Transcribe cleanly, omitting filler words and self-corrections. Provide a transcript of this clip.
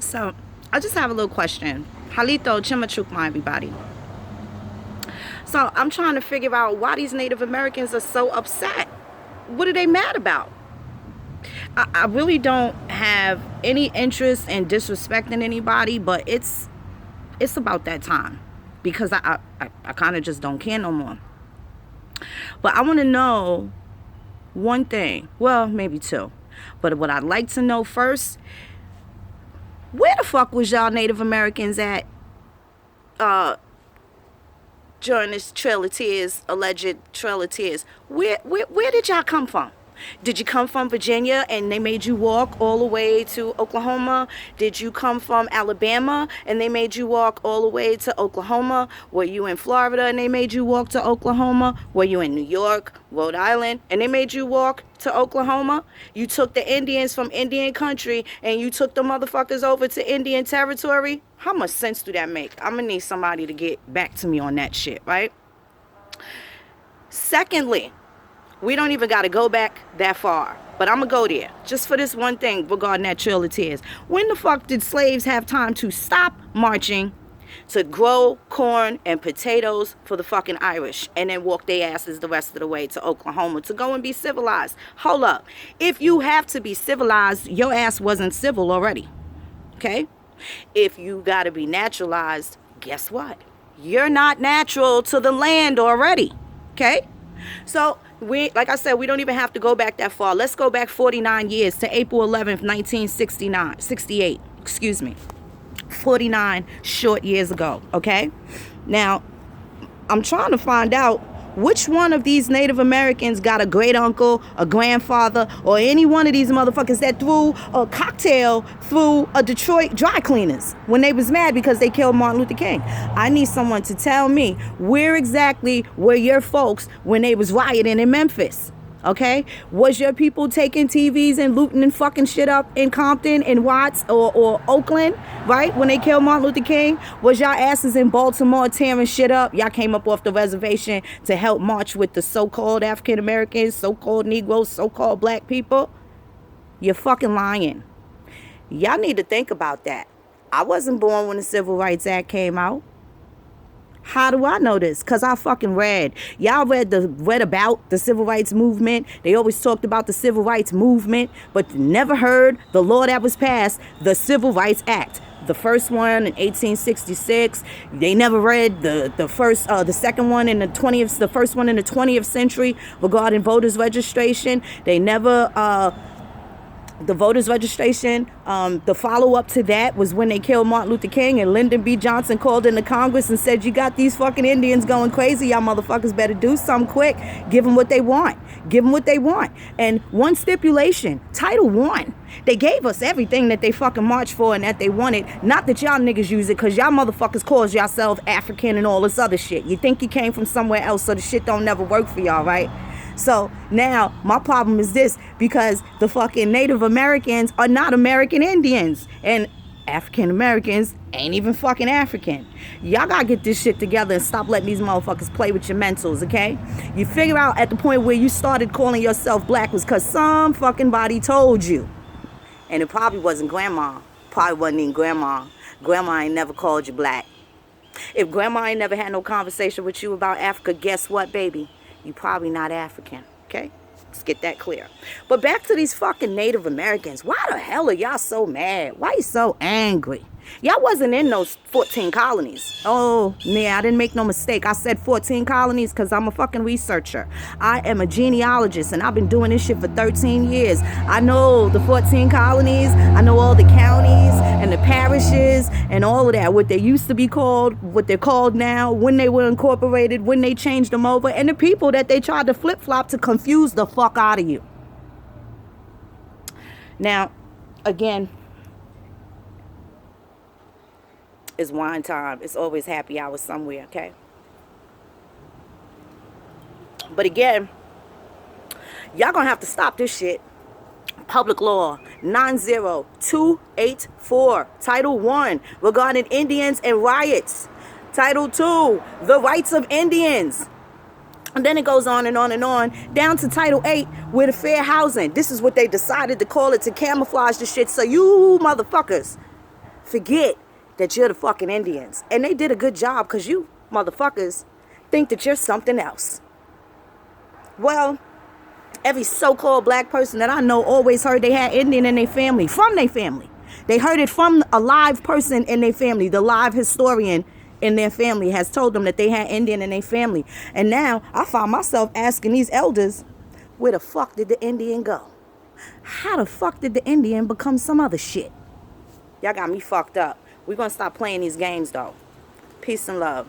So, I just have a little question. Halito Chimachukma, everybody. So, I'm trying to figure out why these Native Americans are so upset. What are they mad about? I really don't have any interest in disrespecting anybody, but it's about that time because I kind of just don't care no more. But I want to know one thing. Well, maybe two. But what I'd like to know first, where the fuck was y'all Native Americans at during this Trail of Tears, alleged Trail of Tears? Where did y'all come from? Did you come from Virginia and they made you walk all the way to Oklahoma? Did you come from Alabama and they made you walk all the way to Oklahoma? Were you in Florida and they made you walk to Oklahoma? Were you in New York, Rhode Island, and they made you walk to Oklahoma? You took the Indians from Indian country and you took the motherfuckers over to Indian territory? How much sense do that make? I'm gonna need somebody to get back to me on that shit, right? Secondly, we don't even got to go back that far. But I'm going to go there. Just for this one thing regarding that Trail of Tears. When the fuck did slaves have time to stop marching to grow corn and potatoes for the fucking Irish and then walk their asses the rest of the way to Oklahoma to go and be civilized? Hold up. If you have to be civilized, your ass wasn't civil already. Okay? If you got to be naturalized, guess what? You're not natural to the land already. Okay? So, like I said, we don't even have to go back that far. Let's go back 49 years to April 11th, 68. Excuse me. 49 short years ago, okay? Now, I'm trying to find out which one of these Native Americans got a great uncle, a grandfather, or any one of these motherfuckers that threw a cocktail through a Detroit dry cleaners when they was mad because they killed Martin Luther King. I need someone to tell me where exactly were your folks when they was rioting in Memphis. Okay? Was your people taking TVs and looting and fucking shit up in Compton and Watts or Oakland, right? When they killed Martin Luther King? Was y'all asses in Baltimore tearing shit up? Y'all came up off the reservation to help march with the so-called African Americans, so-called Negroes, so-called black people? You're fucking lying. Y'all need to think about that. I wasn't born when the Civil Rights Act came out. How do I know this? Because I fucking read. Y'all read about the civil rights movement. They always talked about the civil rights movement, but never heard the law that was passed, the Civil Rights Act. The first one in 1866. They never read the second one in the 20th, the first one in the 20th century regarding voters registration. They never the voters registration, the follow-up to that was when they killed Martin Luther King and Lyndon B. Johnson called into Congress and said, you got these fucking Indians going crazy. Y'all motherfuckers better do something quick. Give them what they want. Give them what they want. And one stipulation, Title I, they gave us everything that they fucking marched for and that they wanted. Not that y'all niggas use it because y'all motherfuckers calls yourself African and all this other shit. You think you came from somewhere else so the shit don't never work for y'all, right? So now my problem is this, because the fucking Native Americans are not American Indians and African Americans ain't even fucking African. Y'all gotta get this shit together and stop letting these motherfuckers play with your mentals, okay? You figure out at the point where you started calling yourself black was because some fucking body told you. And it probably wasn't grandma. Probably wasn't even grandma. Grandma ain't never called you black. If grandma ain't never had no conversation with you about Africa, guess what, baby? You probably not African, okay? Let's get that clear. But back to these fucking Native Americans. Why the hell are y'all so mad? Why you so angry? Y'all wasn't in those 14 colonies. Oh, yeah, I didn't make no mistake. I said 14 colonies because I'm a fucking researcher. I am a genealogist, and I've been doing this shit for 13 years. I know the 14 colonies. I know all the counties and the parishes and all of that. What they used to be called, what they're called now, when they were incorporated, when they changed them over, and the people that they tried to flip-flop to confuse the fuck out of you. Now, again, it's wine time. It's always happy hour somewhere, okay? But again, y'all gonna have to stop this shit. Public Law 90284, Title I, regarding Indians and riots. Title II, the rights of Indians. And then it goes on and on and on, down to Title VIII with the fair housing. This is what they decided to call it to camouflage the shit so you motherfuckers forget that you're the fucking Indians. And they did a good job because you motherfuckers think that you're something else. Well, every so-called black person that I know always heard they had Indian in their family, from their family. They heard it from a live person in their family. The live historian in their family has told them that they had Indian in their family. And now I find myself asking these elders, where the fuck did the Indian go? How the fuck did the Indian become some other shit? Y'all got me fucked up. We're going to stop playing these games, though. Peace and love.